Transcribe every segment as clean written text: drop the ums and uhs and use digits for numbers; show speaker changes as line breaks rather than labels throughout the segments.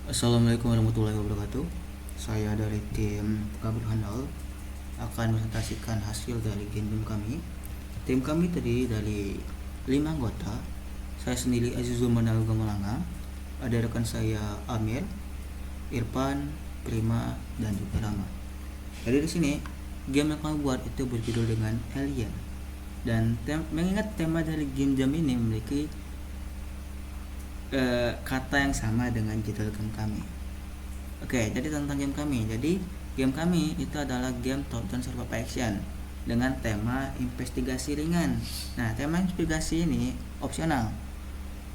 Assalamualaikum warahmatullahi wabarakatuh. Saya dari tim Kabur Handal akan presentasikan hasil dari game kami. Tim kami terdiri dari 5 anggota. Saya sendiri Azizul Manal Gamalanga. Ada rekan saya Amir, Irfan, Prima, dan juga Rama. Jadi di sini game yang kami buat itu berjudul dengan Alien. Dan mengingat tema dari game jam ini memiliki kata yang sama dengan judul game kami. Oke, jadi tentang game kami. Jadi game kami itu adalah game top-down survival action dengan tema investigasi ringan. Nah, tema investigasi ini opsional.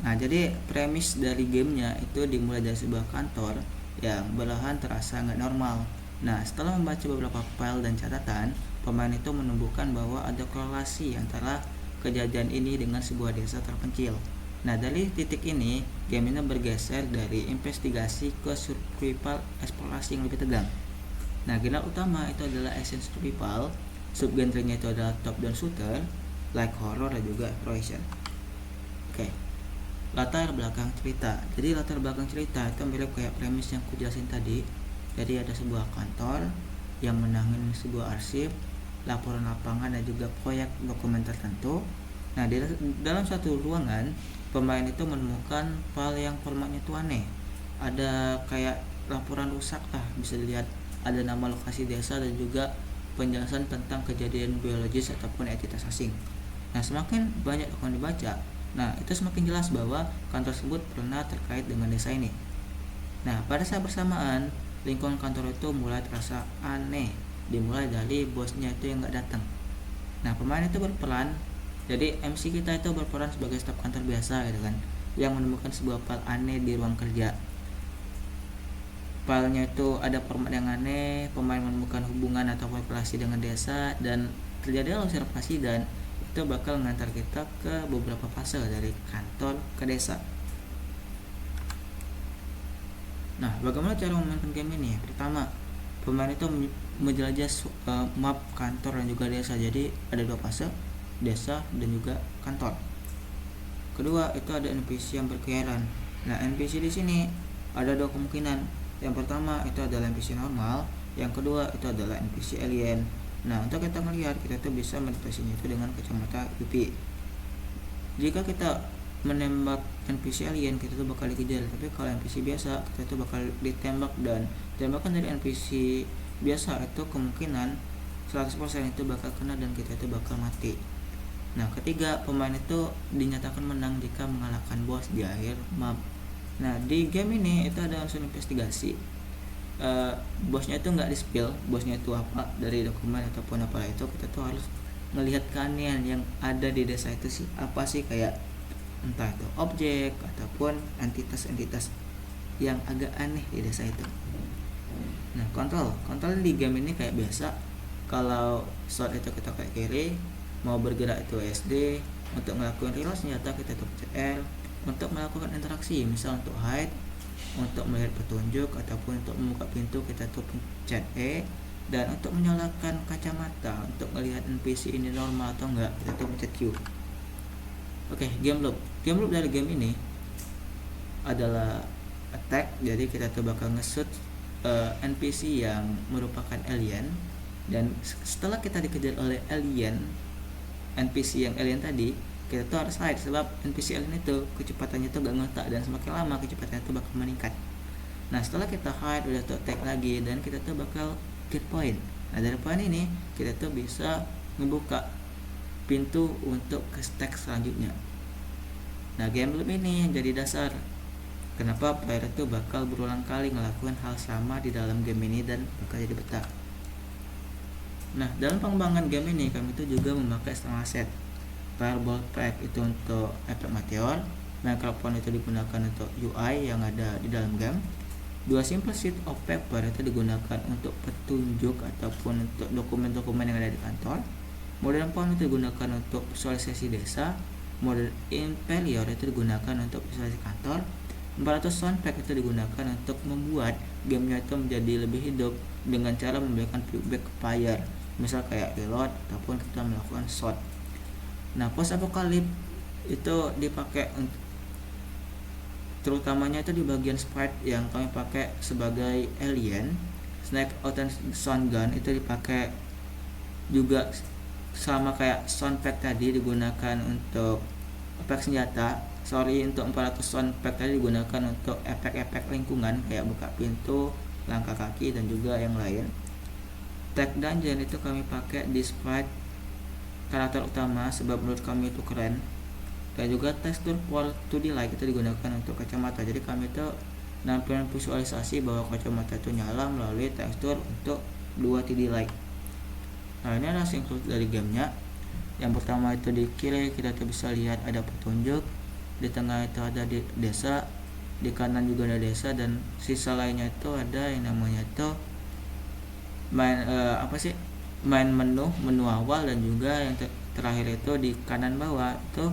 Nah, jadi premis dari gamenya itu dimulai dari sebuah kantor yang belahan terasa nggak normal. Nah, setelah membaca beberapa file dan catatan, pemain itu menemukan bahwa ada korelasi antara kejadian ini dengan sebuah desa terpencil. Nah, dari titik ini, game ini bergeser dari investigasi ke survival eksplorasi yang lebih tegang. Nah, genre utama itu adalah action survival, subgenrenya itu adalah top-down shooter, like horror dan juga exploration. Oke. Latar belakang cerita. Jadi latar belakang cerita itu mirip kayak premis yang aku jelasin tadi. Jadi ada sebuah kantor yang menangani sebuah arsip, laporan lapangan dan juga proyek dokumen tertentu. Nah, di dalam satu ruangan, pemain itu menemukan file yang formatnya itu aneh. Ada kayak laporan rusak lah, bisa dilihat ada nama lokasi desa dan juga penjelasan tentang kejadian biologis ataupun entitas asing. Nah, semakin banyak akan dibaca, nah itu semakin jelas bahwa kantor tersebut pernah terkait dengan desa ini. Nah, pada saat bersamaan, lingkungan kantor itu mulai terasa aneh, dimulai dari bosnya itu yang nggak datang. Nah, pemain itu berperan, jadi MC kita itu berperan sebagai staf kantor biasa gitu kan, yang menemukan sebuah file aneh di ruang kerja. Filenya itu ada format yang aneh, pemain menemukan hubungan atau relasi dengan desa, dan terjadi observasi dan itu bakal mengantar kita ke beberapa fase dari kantor ke desa. Nah, bagaimana cara memainkan game ini? Pertama, pemain itu menjelajah map kantor dan juga desa. Jadi ada dua fase, desa dan juga kantor. Kedua, itu ada NPC yang berkeliaran. Nah, NPC di sini ada dua kemungkinan. Yang pertama itu adalah NPC normal, yang kedua itu adalah NPC alien. Nah, untuk kita melihat, kita tuh bisa mendeteksinya itu dengan kacamata UV. Jika kita menembak NPC alien, kita tuh bakal dikejar. Tapi kalau NPC biasa, kita tuh bakal ditembak, dan tembakan dari NPC biasa itu kemungkinan 100% itu bakal kena dan kita itu bakal mati. Nah, ketiga, pemain itu dinyatakan menang jika mengalahkan bos di akhir map. Nah, di game ini itu ada unsur investigasi. Bosnya itu nggak di-spill, bosnya itu apa dari dokumen ataupun apa itu, kita tuh harus melihat keanehan yang ada di desa itu sih, apa sih, kayak entah itu objek ataupun entitas-entitas yang agak aneh di desa itu. Nah, kontrol di game ini kayak biasa. Kalau shot itu kita kayak kiri, mau bergerak itu SD, untuk melakukan reload senjata kita tuh pencet L, untuk melakukan interaksi misal untuk hide, untuk melihat petunjuk ataupun untuk membuka pintu kita tuh pencet E, dan untuk menyalakan kacamata untuk melihat NPC ini normal atau enggak kita tuh pencet Q. Oke, game loop dari game ini adalah attack. Jadi kita tuh bakal nge-shoot NPC yang merupakan alien, dan setelah kita dikejar oleh NPC yang alien tadi, kita tuh harus hide sebab NPC alien itu kecepatannya tuh gak ngetak, dan semakin lama kecepatannya tuh bakal meningkat. Nah, setelah kita hide udah tuh attack lagi, dan kita tuh bakal get point. Nah, dari poin ini kita tuh bisa ngebuka pintu untuk ke stack selanjutnya. Nah, game loop ini yang jadi dasar kenapa player itu bakal berulang kali ngelakuin hal sama di dalam game ini dan bakal jadi betah. Nah, dalam pengembangan game ini kami itu juga memakai setengah set. Fireball pack itu untuk efek meteor, microphone itu digunakan untuk UI yang ada di dalam game. Dua simple sheet of paper itu digunakan untuk petunjuk ataupun untuk dokumen-dokumen yang ada di kantor. Modern phone itu digunakan untuk visualisasi desa. Modern inferior itu digunakan untuk visualisasi kantor. 400 sound pack itu digunakan untuk membuat gamenya itu menjadi lebih hidup dengan cara memberikan feedback ke player, misal kayak reload ataupun kita melakukan shot. Nah, post apocalypse itu dipakai terutamanya itu di bagian sprite yang kami pakai sebagai alien. Snake Out Sound Gun itu dipakai juga sama kayak sound pack tadi, digunakan untuk efek senjata. Untuk 400 sound pack tadi digunakan untuk efek-efek lingkungan kayak buka pintu, langkah kaki, dan juga yang lain. Tag dungeon itu kami pakai di sprite karakter utama sebab menurut kami itu keren, dan juga tekstur for 2D light itu digunakan untuk kacamata. Jadi kami itu nampilkan visualisasi bahwa kacamata itu nyala melalui tekstur untuk 2D light. Nah, ini adalah screenshot dari gamenya. Yang pertama itu di kiri kita tuh bisa lihat ada petunjuk, di tengah itu ada di desa, di kanan juga ada desa, dan sisa lainnya itu ada yang namanya itu main menu awal, dan juga yang terakhir itu di kanan bawah itu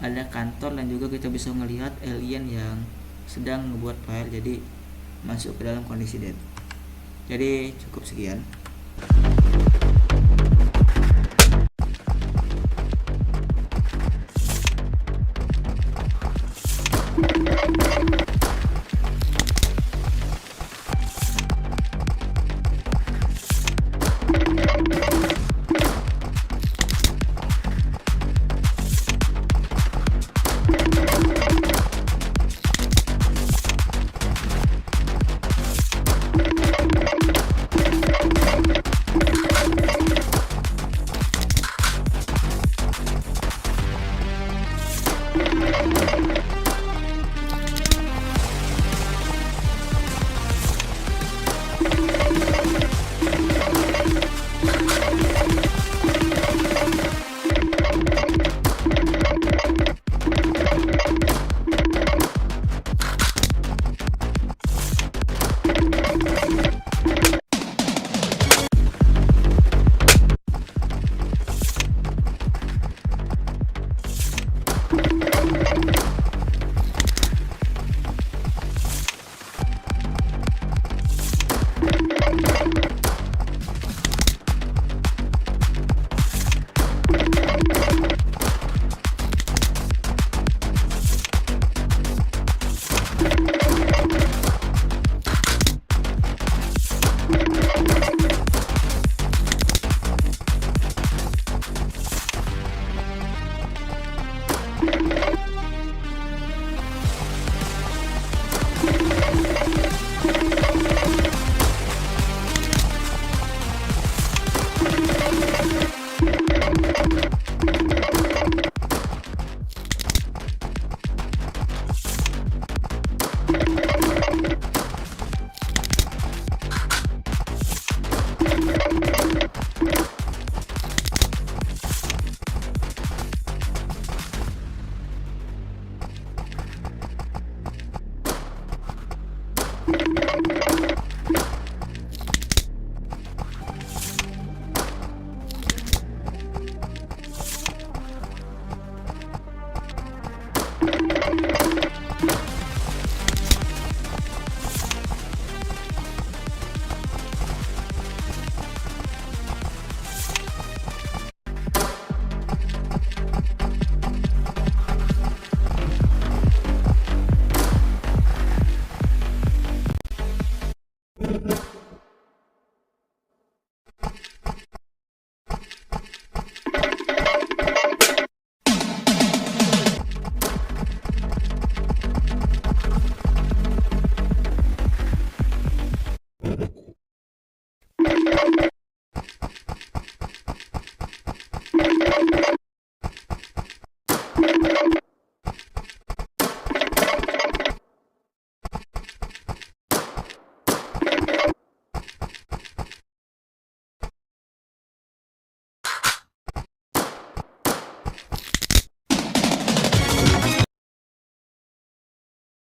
ada kantor, dan juga kita bisa melihat alien yang sedang membuat fire, jadi masuk ke dalam kondisi dead. Jadi cukup sekian.